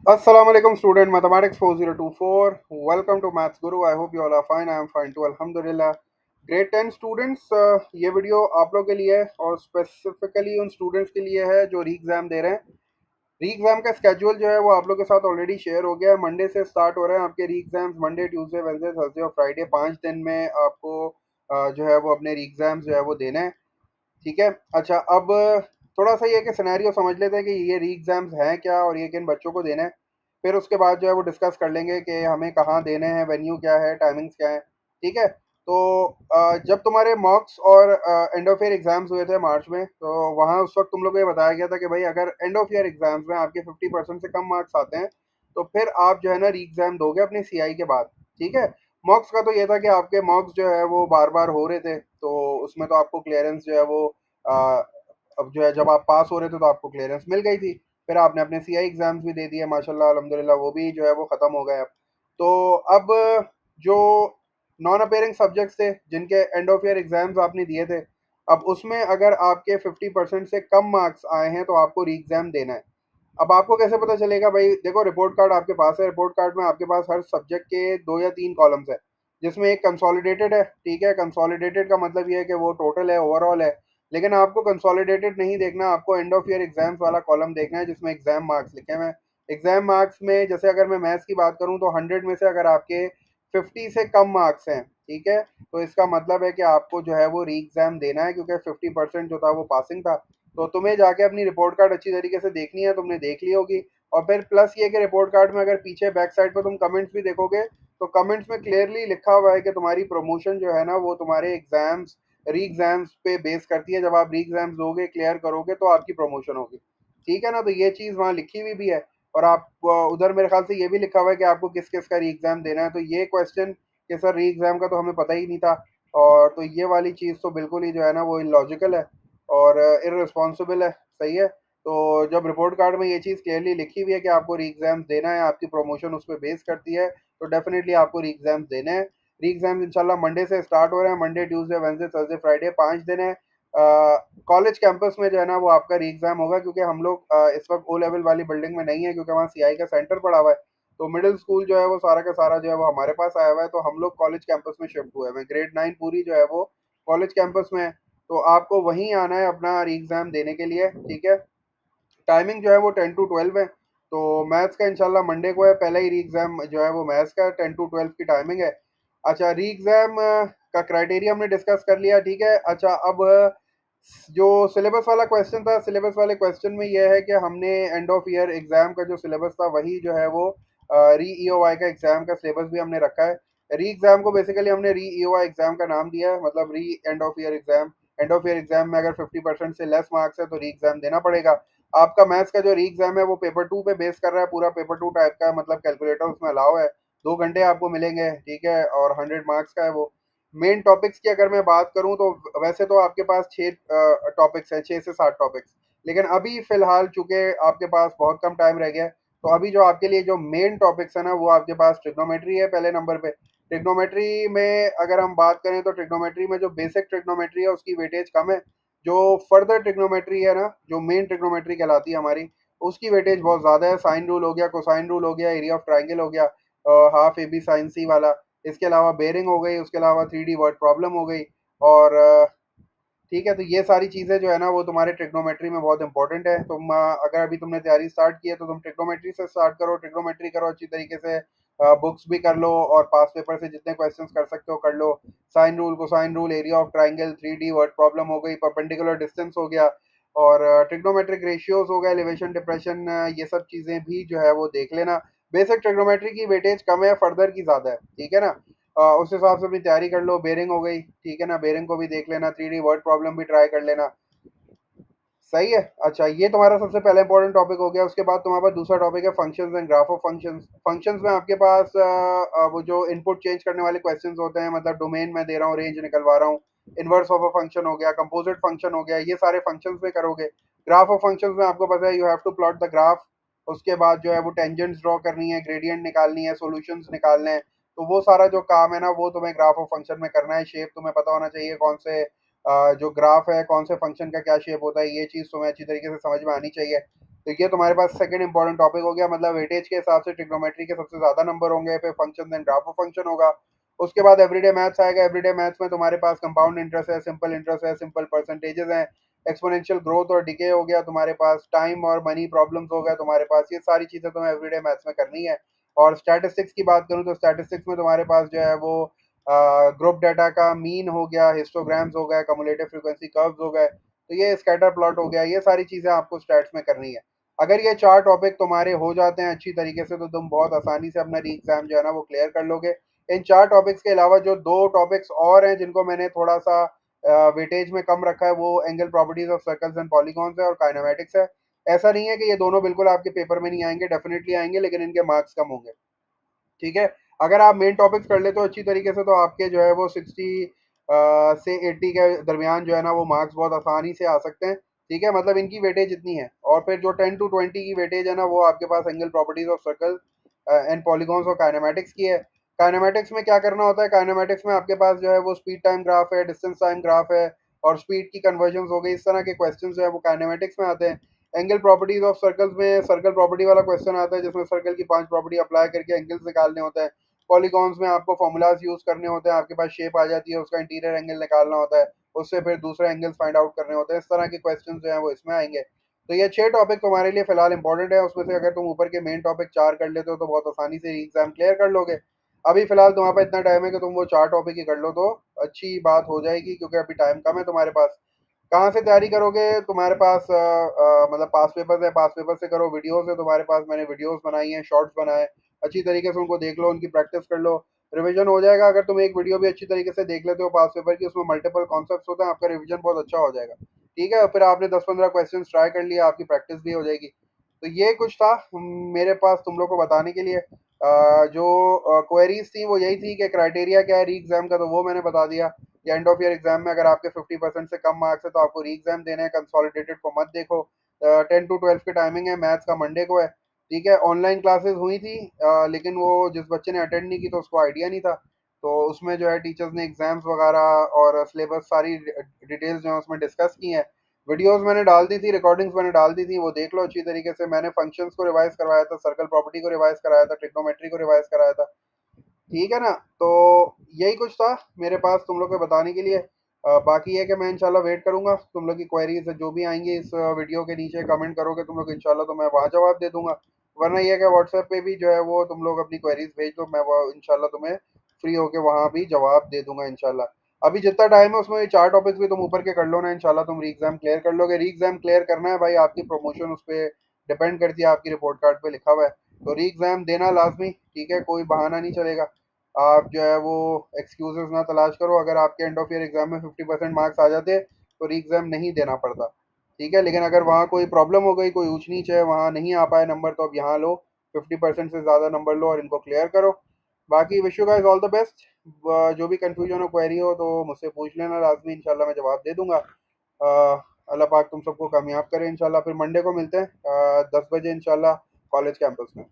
Assalamu alaikum student mathematics 4024. Welcome to Maths Guru. I hope you all are fine. I am fine too. Alhamdulillah. Grade 10 students, ये video आप लोग के लिए है और specifically उन स्टूडेंट्स के लिए है जो री एग्ज़ाम दे रहे हैं। री एग्ज़ाम का स्केड्यूल जो है वो आप लोग के साथ ऑलरेडी शेयर हो गया है। मंडे से स्टार्ट हो रहे हैं आपके री exams. Monday, Tuesday, Wednesday, Thursday और फ्राइडे 5 दिन में आपको जो है वो अपने री एग्ज़ाम्स जो है वो देने हैं। ठीक है। अच्छा, अब थोड़ा सा ये कि सिनेरियो समझ लेते हैं कि ये री एग्ज़ाम्स हैं क्या और ये किन बच्चों को देना है। फिर उसके बाद जो है वो डिस्कस कर लेंगे कि हमें कहाँ देने हैं, वेन्यू क्या है, टाइमिंग्स क्या है। ठीक है। तो जब तुम्हारे मॉक्स और एंड ऑफ ईयर एग्जाम्स हुए थे मार्च में, तो वहाँ उस वक्त तुम लोग को ये बताया गया था कि भाई अगर एंड ऑफ ईयर एग्जाम्स में आपके 50% से कम मार्क्स आते हैं तो फिर आप जो है ना री एग्जाम दोगे अपने सीआई के बाद। ठीक है। मॉक्स का तो ये था कि आपके मॉक्स जो है वो बार बार हो रहे थे, तो उसमें तो आपको क्लियरेंस जो है वो अ, अब जो है जब आप पास हो रहे थे तो आपको क्लियरेंस मिल गई थी। फिर आपने अपने सीआई एग्जाम्स भी दे दिए माशाल्लाह अल्हम्दुलिल्लाह, वो भी जो है वो ख़त्म हो गए अब। तो अब जो नॉन अपेयरिंग सब्जेक्ट्स थे जिनके एंड ऑफ ईयर एग्जाम्स आपने दिए थे, अब उसमें अगर आपके 50% से कम मार्क्स आए हैं तो आपको री एग्ज़ाम देना है। अब आपको कैसे पता चलेगा भाई? देखो, रिपोर्ट कार्ड आपके पास है। रिपोर्ट कार्ड में आपके पास हर सब्जेक्ट के 2 या 3 कॉलम्स है, जिसमें एक कंसोलिडेटेड है। ठीक है, कंसोलिडेटेड का मतलब ये है कि वो टोटल है, ओवरऑल है। लेकिन आपको कंसोलिडेटेड नहीं देखना, आपको एंड ऑफ ईयर एग्जाम्स वाला कॉलम देखना है जिसमें एग्जाम मार्क्स लिखे हुए हैं। एग्जाम मार्क्स में जैसे अगर मैं मैथ्स की बात करूं तो 100 में से अगर आपके 50 से कम मार्क्स हैं, ठीक है, तो इसका मतलब है कि आपको जो है वो री एग्जाम देना है, क्योंकि 50% जो था वो पासिंग था। तो तुम्हें जाके अपनी रिपोर्ट कार्ड अच्छी तरीके से देखनी है, तुमने देख ली होगी। और फिर प्लस ये कि रिपोर्ट कार्ड में अगर पीछे बैक साइड पे तुम कमेंट्स भी देखोगे तो कमेंट्स में क्लियरली लिखा हुआ है कि तुम्हारी प्रमोशन जो है ना वो तुम्हारे एग्जाम्स, री एग्जाम्स पे बेस करती है। जब आप री एग्जाम्स दोगे, क्लियर करोगे, तो आपकी प्रमोशन होगी। ठीक है ना? तो ये चीज़ वहाँ लिखी हुई भी है। और आप उधर मेरे ख्याल से ये भी लिखा हुआ है कि आपको किस किस का री एग्जाम देना है। तो ये क्वेश्चन कि सर री एग्जाम का तो हमें पता ही नहीं था, और तो ये वाली चीज़ तो बिल्कुल ही जो है ना वो इलॉजिकल है और इररिस्पॉन्सिबल है। सही है। तो जब रिपोर्ट कार्ड में ये चीज़ क्लियरली लिखी हुई है कि आपको री एग्ज़ाम्स देना है, आपकी प्रमोशन उस पे बेस करती है, तो डेफ़िनिटली आपको री एग्ज़ाम्स देने हैं। री एग्ज़ाम्स इंशाल्लाह मंडे से स्टार्ट हो रहे हैं। Monday, Tuesday, Wednesday, Thursday, Friday 5 दिन है। कॉलेज कैंपस में जो है ना वो आपका री एग्ज़ाम होगा, क्योंकि हम लोग इस वक़्त ओ लेवल वाली बिल्डिंग में नहीं है, क्योंकि वहाँ सीआई का सेंटर पड़ा हुआ है। तो मिडल स्कूल जो है वो सारा का सारा जो है वो हमारे पास आया हुआ है, तो हम लोग कॉलेज कैंपस में शिफ्ट हुए हैं। ग्रेड 9 पूरी जो है वो कॉलेज कैंपस में है। तो आपको वहीं आना है अपना री एग्ज़ाम देने के लिए। ठीक है। टाइमिंग जो है वो 10 टू 12 है। तो मैथ्स का इंशाल्लाह मंडे को है, पहला ही री एग्ज़ाम जो है वो मैथ्स का 10 टू 12 की टाइमिंग है। अच्छा, री एग्ज़ाम का क्राइटेरिया हमने डिस्कस कर लिया। ठीक है। अच्छा, अब जो सिलेबस वाला क्वेश्चन था, सिलेबस वाले क्वेश्चन में यह है कि हमने एंड ऑफ ईयर एग्ज़ाम का जो सिलेबस था वही जो है वो री ईओआई का एग्ज़ाम का सिलेबस भी हमने रखा है। री एग्ज़ाम को बेसिकली हमने री ईओआई एग्ज़ाम का नाम दिया है, मतलब री end of year exam. End of year exam में अगर 50% से लेस मार्क्स है तो री एग्ज़ाम देना पड़ेगा। आपका मैथ्स का जो री एग्ज़ाम है वो पेपर 2 पे बेस कर रहा है, पूरा पेपर 2 टाइप का, मतलब कैलकुलेटर उसमें अलाउ है। 2 घंटे आपको मिलेंगे। ठीक है। और 100 मार्क्स का है वो। मेन टॉपिक्स की अगर मैं बात करूँ तो वैसे तो आपके पास 6 टॉपिक्स हैं, 6 से 7 टॉपिक्स। लेकिन अभी फ़िलहाल चूँकि आपके पास बहुत कम टाइम रह गया है, तो अभी जो आपके लिए जो मेन टॉपिक्स हैं ना वो आपके पास ट्रिग्नोमेट्री है पहले नंबर पे। ट्रिग्नोमेट्री में अगर हम बात करें तो ट्रिग्नोमेट्री में जो बेसिक ट्रिग्नोमेट्री है उसकी वेटेज कम है। जो फर्दर ट्रिग्नोमेट्री है ना, जो मेन ट्रिग्नोमेट्री कहलाती है हमारी, उसकी वेटेज बहुत ज़्यादा है। साइन रूल हो गया, कोसाइन रूल हो गया, एरिया ऑफ ट्रायंगल हो गया, हाफ ए बी साइन सी वाला। इसके अलावा बेरिंग हो गई, उसके अलावा 3D वर्ड प्रॉब्लम हो गई। और ठीक है, तो ये सारी चीज़ें जो है ना वो तुम्हारे ट्रिग्नोमेट्री में बहुत इंपॉर्टेंट है। तुम अगर अभी तुमने तैयारी स्टार्ट की है तो तुम ट्रिग्नोमेट्री से स्टार्ट करो, ट्रिग्नोमेट्री करो अच्छी तरीके से। बुक्स भी कर लो और पास पेपर से जितने क्वेश्चंस कर सकते हो कर लो। Sine rule, cosine rule, area of triangle, 3D word problem हो गई, परपेंडिकुलर डिस्टेंस हो गया, और ट्रिग्नोमेट्रिक रेशियोज हो गए, एलिवेशन, डिप्रेशन, ये सब चीज़ें भी जो है वो देख लेना। बेसिक ट्रिग्नोमेट्री की वेटेज कम है, फर्दर की ज़्यादा है। ठीक है ना? उस हिसाब से अपनी तैयारी कर लो। बेरिंग हो गई, ठीक है ना, बेरिंग को भी देख लेना। 3D वर्ड प्रॉब्लम भी ट्राई कर लेना। सही है। अच्छा, ये तुम्हारा सबसे पहला इंपॉर्टेंट टॉपिक हो गया। उसके बाद तुम्हारे पास दूसरा टॉपिक है functions and graph of functions. Functions में आपके पास वो जो इनपुट चेंज करने वाले क्वेश्चंस होते हैं, मतलब डोमेन में दे रहा हूँ, रेंज निकलवा रहा हूँ, इनवर्स ऑफ अ फंक्शन हो गया, कंपोजिट फंक्शन हो गया, ये सारे फंक्शंस में करोगे। ग्राफ ऑफ फंक्शंस में आपको पता है you have to plot the graph. उसके बाद जो है वो टेंजेंट्स ड्रॉ करनी है, ग्रेडियंट निकालनी है, सॉल्यूशंस निकालने हैं। तो वो सारा जो काम है ना वो तुम्हें ग्राफ ऑफ फंक्शन में करना है। शेप तुम्हें पता होना चाहिए कौन से जो ग्राफ है, कौन से फंक्शन का क्या शेप होता है, ये चीज़ तुम्हें अच्छी तरीके से समझ में आनी चाहिए। तो ये तुम्हारे पास सेकंड इंपॉर्टेंट टॉपिक हो गया, मतलब वेटेज के हिसाब से ट्रिग्नोमेट्री के सबसे ज्यादा नंबर होंगे, फिर function then graph of function होगा। उसके बाद एवरीडे मैथ्स आएगा। एवरीडे मैथ्स में तुम्हारे पास कंपाउंड इंटरेस्ट है, सिंपल इंटरेस्ट है, सिंपल परसेंटेजेस हैं, एक्सपोनेंशियल ग्रोथ और डिके हो गया तुम्हारे पास, टाइम और मनी प्रॉब्लम्स हो गया तुम्हारे पास। ये सारी चीजें तुम्हें एवरीडे मैथ्स में करनी है। और स्टैटिस्टिक्स की बात करूं तो स्टैटिस्टिक्स में तुम्हारे पास जो है वो ग्रुप डाटा का मीन हो गया, हिस्टोग्राम्स हो गए, कम्युलेटिव फ्रीक्वेंसी कर्व्स हो गए, तो ये स्कैटर प्लॉट हो गया। ये सारी चीजें आपको स्टैट्स में करनी है। अगर ये चार टॉपिक तुम्हारे हो जाते हैं अच्छी तरीके से तो तुम बहुत आसानी से अपना री एग्जाम जो है ना वो क्लियर कर लोगे। इन चार टॉपिक्स के अलावा जो दो टॉपिक्स और हैं जिनको मैंने थोड़ा सा वेटेज में कम रखा है, वो angle properties of circles and polygons है और काइनेमेटिक्स है। ऐसा नहीं है कि ये दोनों बिल्कुल आपके पेपर में नहीं आएंगे, डेफिनेटली आएंगे, लेकिन इनके मार्क्स कम होंगे। ठीक है। अगर आप मेन टॉपिक्स कर लेते हो अच्छी तरीके से तो आपके जो है वो 60 से 80 के दरमियान जो है ना वो मार्क्स बहुत आसानी से आ सकते हैं। ठीक है, मतलब इनकी वेटेज इतनी है। और फिर जो 10 to 20 की वेटेज है ना वो आपके पास angle properties of circle and polygons और काइनेमेटिक्स की है। काइनेमेटिक्स में क्या करना होता है, काइनेमेटिक्स में आपके पास जो है वो स्पीड टाइम ग्राफ है, डिस्टेंस टाइम ग्राफ है, और स्पीड की कन्वर्जन हो गई, इस तरह के क्वेश्चन जो है वो काइनेमेटिक्स में आते हैं। एंगल प्रॉपर्टीज ऑफ सर्कल्स में सर्कल प्रॉपर्टी वाला क्वेश्चन आता है जिसमें सर्कल की 5 प्रॉपर्टी अप्लाई करके एंगल्स निकालने होते हैं। पॉलीगॉन्स में आपको फॉर्मूलाज यूज करने होते हैं, आपके पास शेप आ जाती है, उसका इंटीरियर एंगल निकालना होता है, उससे फिर दूसरे एंगल्स फाइंड आउट करने होते हैं। इस तरह के क्वेश्चन जो है वो इसमें आएंगे। तो ये 6 टॉपिक तुम्हारे लिए फिलहाल इंपॉर्टेंट है। उसमें से अगर तुम ऊपर के मेन टॉपिक 4 कर लेते हो तो बहुत आसानी से एग्जाम क्लियर कर लोगे। अभी फिलहाल तुम्हारे पास इतना टाइम है कि तुम वो 4 टॉपिक ही कर लो तो अच्छी बात हो जाएगी, क्योंकि अभी टाइम कम है तुम्हारे पास। कहाँ से तैयारी करोगे, तुम्हारे पास मतलब पास पेपर है, पास पेपर से करो। वीडियोस है तुम्हारे पास, मैंने वीडियोस बनाई हैं, शॉर्ट्स बनाए, अच्छी तरीके से उनको देख लो, उनकी प्रैक्टिस कर लो, रिवीजन हो जाएगा। अगर तुम एक वीडियो भी अच्छी तरीके से देख लेते हो पास पेपर की, उसमें मल्टीपल कॉन्सेप्ट्स होते हैं, आपका रिवीजन बहुत अच्छा हो जाएगा। ठीक है, फिर आपने 10-15 क्वेश्चन ट्राई कर लिया, आपकी प्रैक्टिस भी हो जाएगी। तो ये कुछ था मेरे पास तुम लोग को बताने के लिए। जो क्वेरीज थी वो यही थी कि क्राइटेरिया क्या है री एग्जाम का, तो वो मैंने बता दिया। या एंड ऑफ ईयर एग्जाम में अगर आपके 50% से कम मार्क्स है तो आपको री एग्जाम देना है, कंसोलिडेटेड को मत देखो। 10 to 12 की टाइमिंग है, मैथ्स का मंडे को है। ठीक है, ऑनलाइन क्लासेस हुई थी, लेकिन वो जिस बच्चे ने अटेंड नहीं की तो उसको आइडिया नहीं था। तो उसमें जो है टीचर्स ने एग्जाम्स वगैरह और सिलेबस सारी डिटेल्स जो है उसमें डिस्कस की हैं। वीडियोस मैंने डाल दी थी, रिकॉर्डिंग्स मैंने डाल दी थी, वो देख लो अच्छी तरीके से। मैंने फंक्शंस को रिवाइज करवाया था, सर्कल प्रॉपर्टी को रिवाइज कराया था, ट्रिग्नोमेट्री को रिवाइज कराया था। ठीक है ना। तो यही कुछ था मेरे पास तुम लोग को बताने के लिए। बाकी है कि मैं इंशाल्लाह वेट करूंगा तुम लोग की क्वेरीज जो भी आएंगी इस वीडियो के नीचे कमेंट करोगे तुम लोग इंशाल्लाह, तो मैं वहाँ जवाब दे दूंगा। वरना ये है कि व्हाट्सएप पे भी जो है वो तुम लोग अपनी क्वेरीज भेज दो, मैं वो इंशाल्लाह तुम्हें फ्री होके वहाँ भी जवाब दे दूंगा इंशाल्लाह। अभी जितना टाइम है उसमें ये 4 टॉपिक्स भी तुम ऊपर के कर लो ना, इंशाल्लाह तुम री एग्जाम क्लियर कर लोगे। री एग्जाम क्लियर करना है भाई, आपकी प्रमोशन उस पर डिपेंड करती है, आपकी रिपोर्ट कार्ड पे लिखा हुआ है। तो री एग्जाम देना लाजमी, ठीक है, कोई बहाना नहीं चलेगा। आप जो है वो एक्सक्यूजेस ना तलाश करो। अगर आपके एंड ऑफ ईयर एग्जाम में 50% मार्क्स आ जाते तो री एग्जाम नहीं देना पड़ता। ठीक है, लेकिन अगर वहाँ कोई प्रॉब्लम हो गई, कोई ऊंच नीच है, वहाँ नहीं आ पाए नंबर, तो अब यहाँ लो, 50% से ज़्यादा नंबर लो और इनको क्लियर करो। बाकी wish you guys all the best. जो भी कंफ्यूजन हो, क्वेरी हो, तो मुझसे पूछ लेना लाजमी, इंशाल्लाह मैं जवाब दे दूंगा। अल्लाह पाक तुम सबको कामयाब करे इंशाल्लाह। फिर मंडे को मिलते हैं 10 बजे इंशाल्लाह कॉलेज कैंपस में।